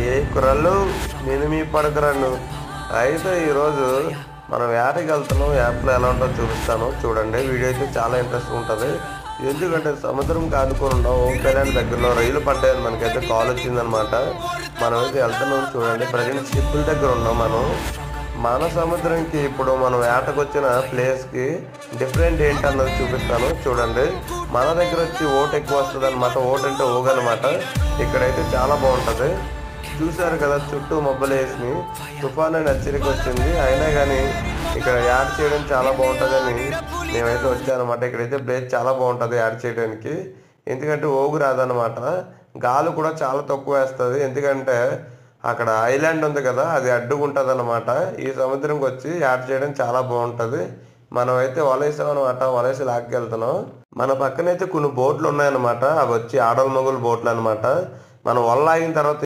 ఏ కుర్రాళ్ళు, నేను మీ పడకురాను. అయితే ఈరోజు మనం వేటకి వెళ్తున్నాం. యాప్లో ఎలా ఉంటుందో చూపిస్తాను చూడండి. వీడియో అయితే చాలా ఇంట్రెస్ట్ ఉంటుంది. ఎందుకంటే సముద్రం కానుకొని ఉన్నాం. ఓంపేలాండ్ దగ్గరలో రైలు పడ్డాయని మనకైతే కాల్ వచ్చిందనమాట. మనమైతే వెళ్తున్నాం చూడండి. ప్రజెంట్ షిప్పుల దగ్గర ఉన్నాం మనం. మన సముద్రంకి ఇప్పుడు మనం వేటకు వచ్చిన ప్లేస్కి డిఫరెంట్ ఏంటన్నది చూపిస్తాను చూడండి. మన దగ్గర వచ్చి ఓట్ ఎక్కువ వస్తుంది అనమాట. ఓట్ అంటే ఊగనమాట. ఇక్కడైతే చాలా బాగుంటుంది. చూశారు కదా, చుట్టూ మబ్బులు వేసి తుఫాన్ అని హెచ్చరిక వచ్చింది. అయినా కానీ ఇక్కడ యాడ్ చేయడం చాలా బాగుంటుందని మేమైతే వచ్చానమాట. ఇక్కడైతే ప్లేస్ చాలా బాగుంటుంది యాడ్ చేయడానికి. ఎందుకంటే ఓగు రాదనమాట. గాలి కూడా చాలా తక్కువ వేస్తుంది. ఎందుకంటే అక్కడ ఐలాండ్ ఉంది కదా, అది అడ్డుకుంటుంది అనమాట. ఈ సముద్రంకి వచ్చి యాడ్ చేయడం చాలా బాగుంటుంది. మనం అయితే వలేసాం అనమాట. వలేసి లాక్కెళ్తున్నాం. మన పక్కనైతే కొన్ని బోట్లు ఉన్నాయన్నమాట. అవి వచ్చి ఆడల మొగులు బోట్లు అనమాట. మనం వల్ల ఆగిన తర్వాత